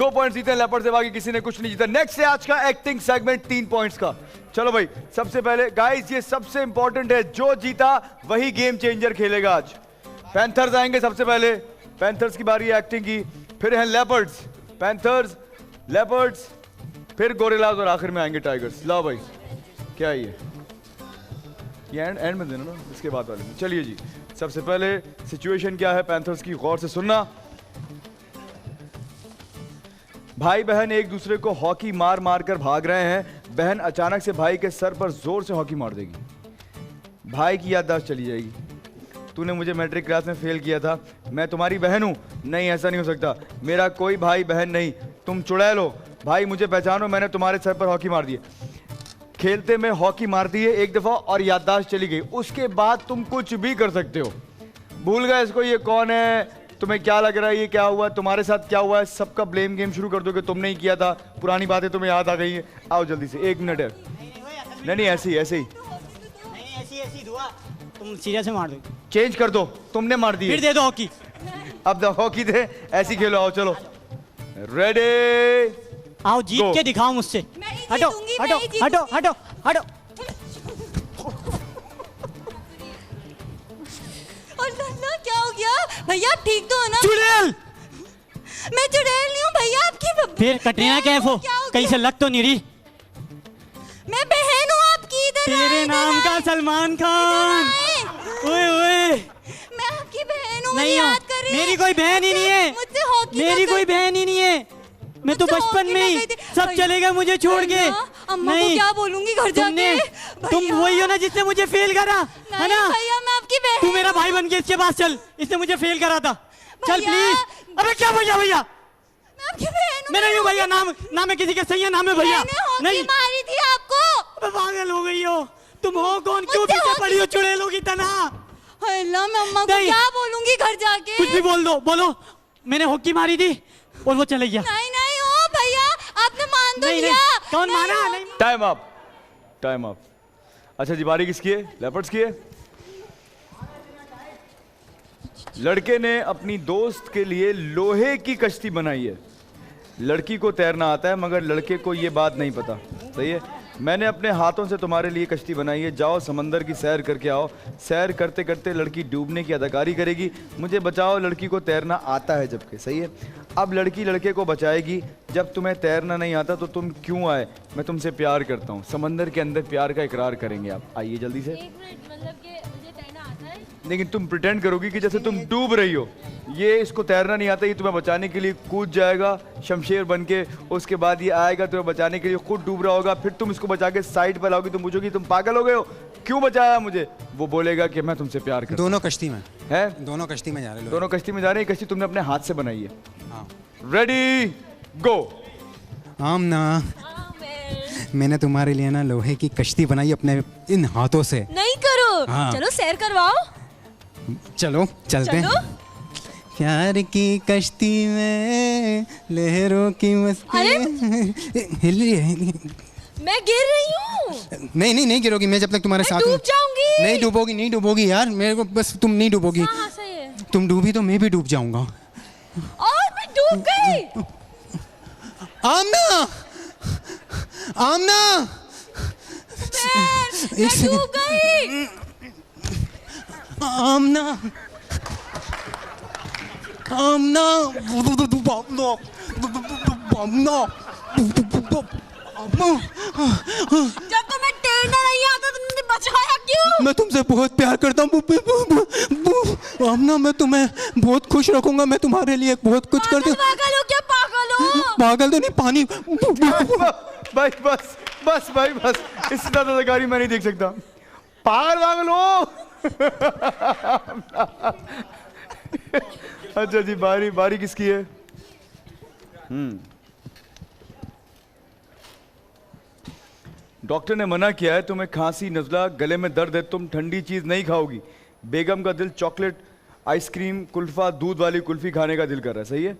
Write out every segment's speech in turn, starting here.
2 point जीते leopard से, बाकी किसी ने कुछ नहीं जीता। नेक्स्ट है आज का एक्टिंग सेगमेंट 3 पॉइंट्स का। चलो भाई, सबसे पहले गाइस ये सबसे इंपॉर्टेंट है, जो जीता वही गेम चेंजर खेलेगा आज। पैंथर्स आएंगे सबसे पहले, पैंथर्स की बारी है एक्टिंग की, फिर हैं लेपर्ड्स, पैंथर्स, लेपर्ड्स, फिर गोरिल्लास और आखिर में आएंगे टाइगर्स। लाओ भाई, क्या है ये एंड में देना ना, इसके बाद वाले में। चलिए जी, सबसे पहले सिचुएशन क्या है पैंथर्स की, गौर से सुनना। भाई बहन एक दूसरे को हॉकी मार मार कर भाग रहे हैं। बहन अचानक से भाई के सर पर जोर से हॉकी मार देगी। भाई की याददाश्त चली जाएगी। तूने मुझे मैट्रिक क्लास में फेल किया था, मैं तुम्हारी बहन हूं। नहीं, ऐसा नहीं हो सकता, मेरा कोई भाई बहन नहीं, तुम चुड़ैल हो। भाई मुझे पहचानो, मैंने तुम्हारे सर पर हॉकी मार दी। खेलते में हॉकी मार दी है एक दफा और याददाश्त चली गई, उसके बाद तुम कुछ भी कर सकते हो। भूल गए इसको, ये कौन है, तुम्हें क्या लग रहा है, ये क्या हुआ, तुम्हारे साथ क्या हुआ है, सबका ब्लेम गेम शुरू कर दोगे। तुमने ही किया था, पुरानी बातें तुम्हें याद आ गई है। आओ जल्दी से, 1 मिनट है। नहीं ऐसे ही ऐसे ही ऐसी दुआ, तुम सीरियस में मार दो, चेंज कर दो, तुमने मार दी, फिर दे दो हॉकी। अब दो हॉकी दे, ऐसी खेलो। आओ चलो, रेडी, आओ जीत के दिखाओ मुझसे। हटो हटो हटो हटो हटो। क्या हो गया भैया, आप ठीक तो हो ना? चुड़ैल, मैं चुड़ैल नहीं हूँ भैया आपकी। फिर कटरीना कैफ हो, कहीं से लग तो नहीं रही। मैं बहन हूँ आपकी। इधर तेरे नाम का सलमान खान। ओए ओए, मैं आपकी बहन हूँ, नहीं याद कर रही। मेरी कोई बहन ही नहीं है, मुझसे हॉकी मेरी कोई बहन ही नहीं है। मैं तो बचपन में ही सब चले गए मुझे छोड़ के। अम्मा को क्या बोलूंगी घर जाके? तुम वही हो ना जिसने मुझे फेल करा, है ना? भैया मैं आपकी बहन। तू मेरा भाई बन के इसके पास चल, इसने मुझे फेल करा था। चल प्लीज। अबे क्या भैया, भैया मैं आपकी बहन हूँ। मैं नहीं हूँ भैया, नाम है किसी के सही है, नाम है भैया। नहीं मारी थी आपको। अबे पागल हो गई हो तुम, हो कौन, क्यों पीछे पड़ी हो चुड़ैलों की तरह? अल्लाह, मैं अम्मा को क्या बोलूंगी घर जाके? कुछ भी बोल दो, बोलो मैंने हॉकी मारी थी और वो चले गया। नहीं नहीं हो भैया, आपने मान तो लिया। कौन माना? नहीं। Time up, time up. अच्छा जी, बारी किसकी है? लेपर्ड्स की है। लड़के ने अपनी दोस्त के लिए लोहे की कश्ती बनाई है। लड़की को तैरना आता है मगर लड़के को ये बात नहीं पता। सही है, मैंने अपने हाथों से तुम्हारे लिए कश्ती बनाई है, जाओ समंदर की सैर करके आओ। सैर करते करते लड़की डूबने की अदाकारी करेगी, मुझे बचाओ, लड़की को तैरना आता है जबकि। सही है, अब लड़की लड़के को बचाएगी। जब तुम्हें तैरना नहीं आता तो तुम क्यों आए, मैं तुमसे प्यार करता हूँ। समंदर के अंदर प्यार का इकरार करेंगे आप। आइए जल्दी से। मतलब कि मुझे तैरना आता है, लेकिन तुम प्रिटेंड करोगी कि जैसे तुम डूब रही हो। ये इसको तैरना नहीं आता, ये तुम्हें बचाने के लिए कूद जाएगा शमशेर बन के। उसके बाद ये आएगा तुम्हें बचाने के लिए, खुद डूब रहा होगा, फिर तुम इसको बचा के साइड पर लाओगी। तुम पूछोगी तुम पागल हो गए हो, क्यों बचाया मुझे? वो बोलेगा कि मैं तुमसे प्यार करता हूं। दोनों कश्ती में है, दोनों कश्ती में जा रहे हैं। दोनों कश्ती में जा रहे हैं। कश्ती तुमने अपने हाथ से बनाई है। हाँ। रेडी गो। आमना, मैंने तुम्हारे लिए ना लोहे की कश्ती बनाई अपने इन हाथों से। नहीं करो। हाँ। चलो सैर करवाओ। चलो चलते हैं। प्यार की कश्ती में लहरों की मस्ती। हिल रही है। मैं गिर रही हूँ। नहीं गिरोगी, मैं जब तक तुम्हारे साथ डूब जाऊंगी। नहीं डूबोगी यार, मेरे को बस तुम नहीं डूबोगी। हाँ, सही है। तुम डूबी तो मैं भी डूब जाऊंगा। और मैं डूब गई। आमना, आमना, मैं डूब गई। आमना, आमना, जब तुम्हें तैरना नहीं आता तुमने बचाया क्यों? मैं तुमसे बहुत प्यार करता हूँ आमना, मैं तुम्हें बहुत खुश रखूंगा, मैं तुम्हारे लिए बहुत कुछ करती हूँ। पागल हो क्या? पागल हो? पागल तो नहीं, पानी। भाई बस बस भाई बस, इससे ज्यादा अदाकारी मैं नहीं देख सकता। पागल हो। अच्छा जी, बारी किसकी है? डॉक्टर ने मना किया है, तुम्हें खांसी, नज़ला, गले में दर्द है, तुम ठंडी चीज नहीं खाओगी। बेगम का दिल चॉकलेट, आइसक्रीम, कुल्फा, दूध वाली कुल्फी खाने का दिल कर रहा है। सही है,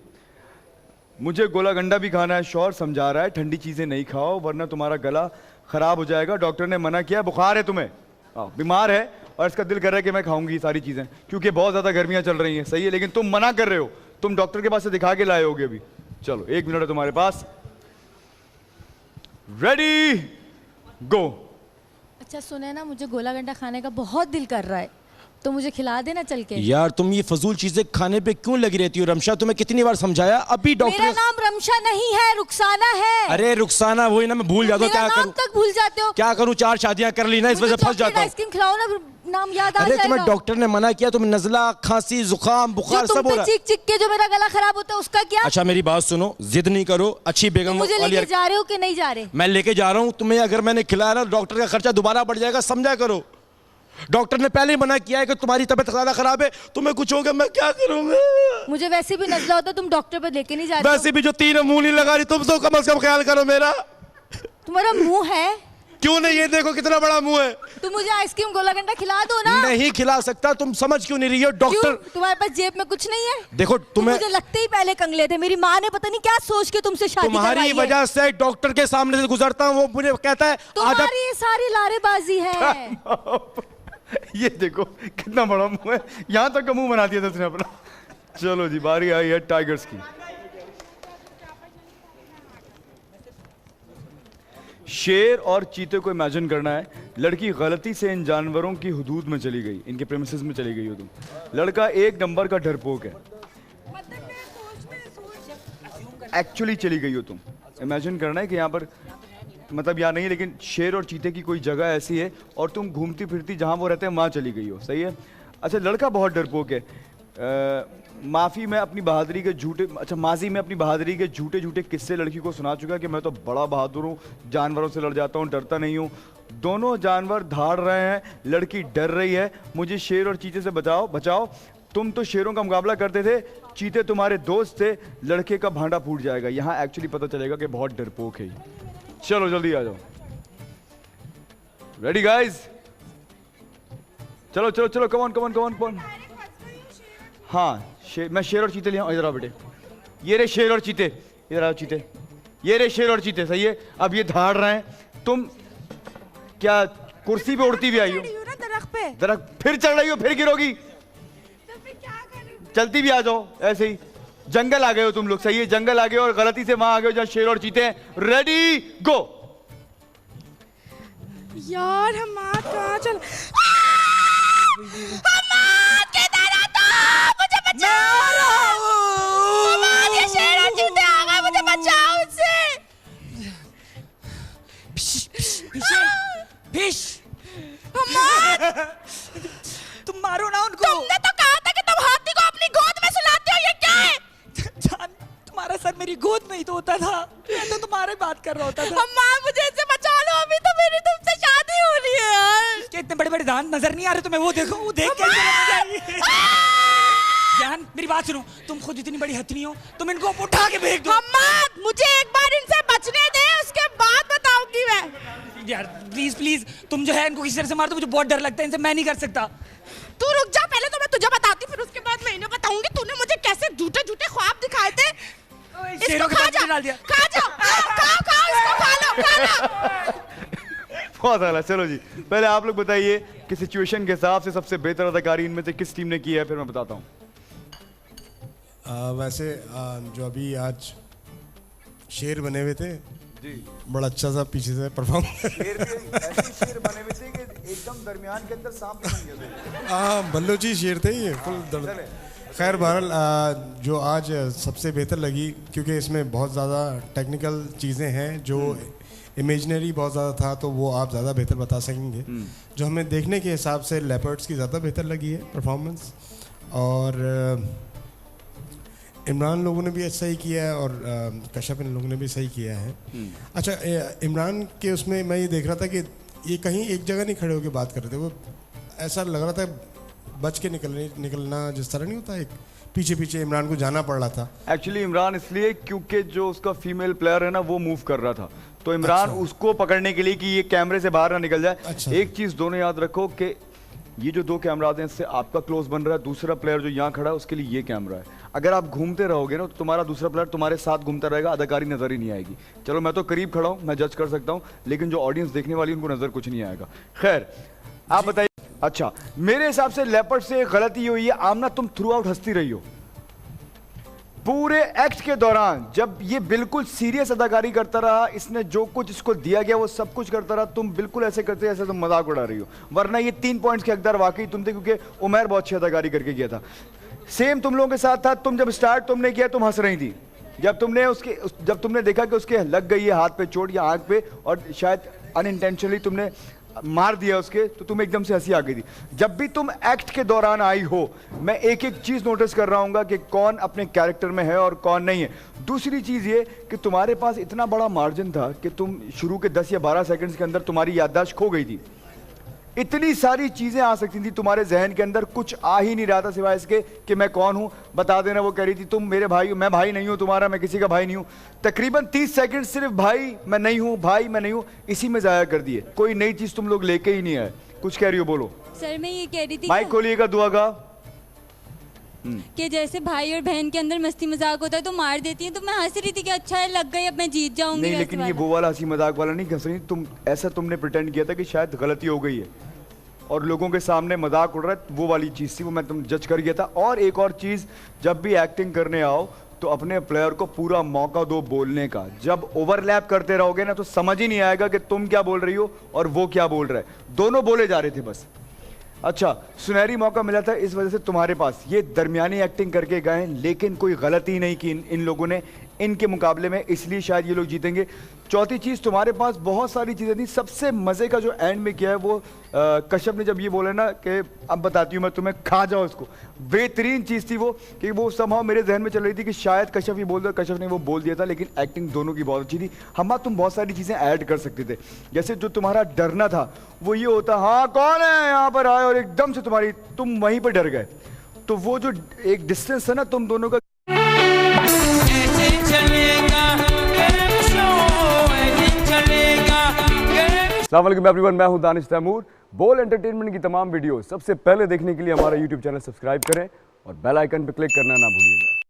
मुझे गोला गंडा भी खाना है। शौहर समझा रहा है ठंडी चीजें नहीं खाओ वरना तुम्हारा गला खराब हो जाएगा। डॉक्टर ने मना किया, बुखार है तुम्हें, बीमार है और इसका दिल कर रहा है कि मैं खाऊंगी सारी चीजें क्योंकि बहुत ज्यादा गर्मियां चल रही हैं। सही है, लेकिन तुम मना कर रहे हो, तुम डॉक्टर के पास से दिखा के लाए होगे अभी। चलो 1 मिनट है तुम्हारे पास। रेडी गो। अच्छा सुने ना, मुझे गोला गंडा खाने का बहुत दिल कर रहा है, तो मुझे खिला देना चल के। यार तुम ये फजूल चीजें खाने पे क्यों लगी रहती हो रमशा? तुम्हें कितनी बार समझाया? अभी मेरा डॉक्टर। नाम रमशा नहीं है, रुखसाना है। अरे रुखसाना वही ना, मैं भूल जाता हूँ। क्या नाम करूँ? तक भूल जाते हो। क्या करूँ? 4 शादियां कर ली ना, इस वजह से फंस जाता हूँ। आइसक्रीम खिलाओ ना, नाम याद आ अरे जाएगा। तुम्हें डॉक्टर ने मना किया, तुम्हें नजला, खांसी, जुकाम, बुखार सब हो रहा है। चीख चीख के जो मेरा गला खराब होता है उसका क्या? अच्छा मेरी बात सुनो, जिद नहीं करो। अच्छी बेगम मुझे वाली लेके जा रहे हो कि नहीं जा रहे? मैं लेके जा रहा हूँ तुम्हें। अगर मैंने खिलाया ना, डॉक्टर का खर्चा दोबारा बढ़ जाएगा, समझा करो। डॉक्टर ने पहले ही मना किया है कि तुम्हारी तबीयत ज्यादा खराब है, तुम्हें कुछ हो गया मैं क्या करूंगा? मुझे वैसे भी नजला होता, तुम डॉक्टर पे लेके नहीं जा रहे हो। वैसे भी जो 3 मुंह नहीं लगा रही, तुम तो कम से कम ख्याल करो मेरा। तुम्हारा मुंह है? क्यों नहीं? ये देखो कितना बड़ा मुंह है। तुम मुझे आइसक्रीम गोला गंडा खिला दो ना। नहीं खिला सकता। तुम समझ क्यों नहीं रही हो? डॉक्टर क्यों? तुम्हारे पास जेब में कुछ नहीं है? देखो तुम्हें, मुझे लगते ही पहले कंगले थे। मेरी माँ ने पता नहीं क्या सोच के तुमसे शादी तुम्हारी करवाई है। वजह से डॉक्टर के सामने से गुजरता हूँ, वो मुझे कहता है तुम्हारी ये सारी लारेबाजी है। ये देखो कितना बड़ा मुंह है, यहां तक का मुंह बना दिया था उसने अपना। चलो जी, बारी आई है टाइगर्स की। शेर और चीते को इमेजिन करना है। लड़की गलती से इन जानवरों की हुदूद में चली गई, इनके प्रेमिसेस में चली गई हो तुम। लड़का 1 नंबर का डरपोक है। एक्चुअली चली गई हो तुम। इमेजिन करना है कि यहाँ पर, मतलब यहाँ नहीं, लेकिन शेर और चीते की कोई जगह ऐसी है और तुम घूमती फिरती जहाँ वो रहते हैं वहाँ चली गई हो। सही है। अच्छा लड़का बहुत डरपोक है। माजी में अपनी बहादुरी के झूठे झूठे किस्से लड़की को सुना चुका है कि मैं तो बड़ा बहादुर हूँ, जानवरों से लड़ जाता हूँ, डरता नहीं हूँ। दोनों जानवर धाड़ रहे हैं, लड़की डर रही है। मुझे शेर और चीते से बचाओ। तुम तो शेरों का मुकाबला करते थे, चीते तुम्हारे दोस्त थे। लड़के का भांडा फूट जाएगा। यहाँ एक्चुअली पता चलेगा कि बहुत डरपोक है। चलो जल्दी आ जाओ। Ready guys? चलो कम ऑन। हाँ मैं शेर और चीते ले आऊं। इधर आओ बेटे। ये रे शेर और चीते, इधर आओ चीते। ये रे शेर और चीते। सही है। अब ये धाड़ रहे हैं, तुम क्या कुर्सी पे उड़ती भी आई हो? दरख्त फिर चढ़ रही हो, फिर गिरोगी। चलती भी आ जाओ ऐसे ही। जंगल आ गए हो तुम लोग। सही है, जंगल आ गए और गलती से वहां आ गए हो जहां शेर और चीते हैं। रेडी गो। यार हम कहाँ चल? मुझे बचाओ! ये शेर और चीते आ गए, मुझे बचाओ इससे। तुम मारो ना उनको। तुमने तो कहा था कि तुम हाथी को अपनी गोद में सुलाते हो, ये क्या है? जान, तुम्हारा सर मेरी गोद में ही तो होता था, मैं तो तुम्हारे बात कर रहा होता था। अम्मा मुझे इससे बचा लो, अभी तो मेरी तुमसे शादी हो रही है यार। कि इतने बड़े बड़े दांत नजर नहीं आ रहे तुम्हें? वो देखो, वो देख के जान मेरी बात सुनो, तुम खुद इतनी बड़ी हथनी हो, तुम इनको उठा के फेंक दो। अम्मा मुझे एक बार इनसे बचने दे, उसके बाद बताऊंगी मैं। यार प्लीज तुम जो है इनको किसी तरह से मार दो, मुझे बहुत डर लगता है इनसे, मैं नहीं कर सकता। तू रुक जा, पहले तो मैं तुझे बताती, फिर उसके बाद मैं इन्हें बताऊंगी तूने मुझे कैसे झूठे झूठे ख्वाब दिखाए थे। शेरों के पास डाल दिया। खा जाओ, खाओ इसको, खा लो। बहुत आला। चलो जी, पहले आप लोग बताइए कि सिचुएशन के हिसाब से सबसे बेहतर अदाकारी इनमें से किस टीम ने की है, फिर मैं बताता हूँ। वैसे जो अभी आज शेर बने हुए थे जी, बड़ा अच्छा सा पीछे से परफॉर्म। शेर बने हुए थे कि एकदम दरमियान के अंदर सांप बन गए थे। हाँ बल्लोची शेर थे ये, फुल दर्द। खैर बहरहाल जो आज सबसे बेहतर लगी, क्योंकि इसमें बहुत ज़्यादा टेक्निकल चीज़ें हैं, जो इमेजनरी बहुत ज़्यादा था, तो वो आप ज़्यादा बेहतर बता सकेंगे। जो हमें देखने के हिसाब से लेपर्ड्स की ज़्यादा बेहतर लगी है परफॉर्मेंस, और इमरान लोगों ने भी अच्छा ही किया है, और कश्यप इन लोगों ने भी सही किया है। अच्छा इमरान के उसमें मैं ये देख रहा था कि ये कहीं एक जगह नहीं खड़े होकर बात कर रहे थे, वो ऐसा लग रहा था बच के निकलना जिस तरह नहीं होता, एक पीछे पीछे इमरान को जाना पड़ रहा था। एक्चुअली इमरान इसलिए क्योंकि जो उसका फीमेल प्लेयर है ना वो मूव कर रहा था, तो इमरान उसको पकड़ने के लिए कि ये कैमरे से बाहर ना निकल जाए। अच्छा। एक चीज दोनों याद रखो कि ये जो 2 कैमराज हैं इससे आपका क्लोज बन रहा है, दूसरा प्लेयर जो यहाँ खड़ा है उसके लिए ये कैमरा है। अगर आप घूमते रहोगे ना तो तुम्हारा दूसरा प्लेयर तुम्हारे साथ घूमता रहेगा, अदाकारी नजर ही नहीं आएगी। चलो मैं तो करीब खड़ा हूँ, मैं जज कर सकता हूँ, लेकिन जो ऑडियंस देखने वाली उनको नजर कुछ नहीं आएगा। खैर आप बताइए। अच्छा मेरे हिसाब से लेपर्ड से गलती हुई है। आमना तुम थ्रू आउट हंसती रही हो, पूरे एक्ट के दौरान जब ये बिल्कुल सीरियस अदाकारी करता रहा, इसने जो कुछ इसको दिया गया वो सब कुछ करता रहा, तुम बिल्कुल ऐसे करते जैसे तुम मजाक उड़ा रही हो। वरना ये 3 पॉइंट्स के हकदार वाकई तुम थे, क्योंकि उमर बहुत अच्छी अदाकारी करके किया था। सेम तुम लोगों के साथ था। तुम जब स्टार्ट तुमने किया तुम हंस रही थी, जब तुमने देखा कि उसके लग गई है हाथ पे चोट या आंख पे और शायद अनइंटेंशनली तुमने मार दिया उसके, तो तुम्हें एकदम से हंसी आ गई थी। जब भी तुम एक्ट के दौरान आई हो, मैं एक एक चीज नोटिस कर रहा हूँ कि कौन अपने कैरेक्टर में है और कौन नहीं है। दूसरी चीज ये कि तुम्हारे पास इतना बड़ा मार्जिन था कि तुम शुरू के 10 या 12 सेकंड्स के अंदर तुम्हारी याददाश्त खो गई थी। इतनी सारी चीजें आ सकती थी तुम्हारे जहन के अंदर, कुछ आ ही नहीं रहा था सिवाय इसके कि मैं कौन हूं, बता देना। वो कह रही थी तुम मेरे भाई हो, मैं भाई नहीं हूं तुम्हारा, मैं किसी का भाई नहीं हूं। तकरीबन 30 सेकंड सिर्फ भाई मैं नहीं हूं, भाई मैं नहीं हूं, इसी में जाया कर दिए। कोई नई चीज तुम लोग लेके ही नहीं आए। कुछ कह रही हो, बोलो। सर मैं ये कह रही थी माइक खोलिएगा दुआ का। कि जैसे भाई और बहन के अंदर मस्ती मजाक होता है तो मार देती है, तो मैं हंस रही थी कि अच्छा है लग गई, अब मैं जीत जाऊंगी। नहीं, लेकिन ये वो वाला हंसी मजाक वाला नहीं हंस रही तुम, ऐसा तुमने प्रिटेंड किया था कि शायद गलती हो गई है और लोगों के सामने मजाक उड़ रहा है, वो वाली चीज थी, वो मैं तुम जज कर गया था। और एक और चीज, जब भी एक्टिंग करने आओ तो अपने प्लेयर को पूरा मौका दो बोलने का। जब ओवरलैप करते रहोगे ना तो समझ ही नहीं आएगा कि तुम क्या बोल रही हो और वो क्या बोल रहा है। दोनों बोले जा रहे थे बस। अच्छा, सुनहरी मौका मिला था इस वजह से तुम्हारे पास, ये दरमियानी एक्टिंग करके गए लेकिन कोई गलती नहीं की इन लोगों ने इनके मुकाबले में, इसलिए शायद ये लोग जीतेंगे। चौथी चीज, तुम्हारे पास बहुत सारी चीजें थी। सबसे मजे का जो एंड में किया है वो कश्यप ने जब ये बोला ना कि अब बताती हूँ मैं तुम्हें, खा जाओ इसको, बेहतरीन चीज थी वो। कि वो समहाउ मेरे जहन में चल रही थी कि शायद कश्यप ही बोल दो, कश्यप ने वो बोल दिया था, लेकिन एक्टिंग दोनों की बहुत अच्छी थी। हम तुम बहुत सारी चीजें ऐड कर सकते थे, जैसे जो तुम्हारा डरना था वो ये होता, हाँ कौन है यहाँ पर आए, और एकदम से तुम वहीं पर डर गए। तो वो जो एक डिस्टेंस था ना तुम दोनों का, अस्सलाम वालेकुम एवरीवन, मैं हूं दानिश तैमूर। बोल एंटरटेनमेंट की तमाम वीडियो सबसे पहले देखने के लिए हमारा यूट्यूब चैनल सब्सक्राइब करें और बेल आइकन पर क्लिक करना ना भूलिएगा।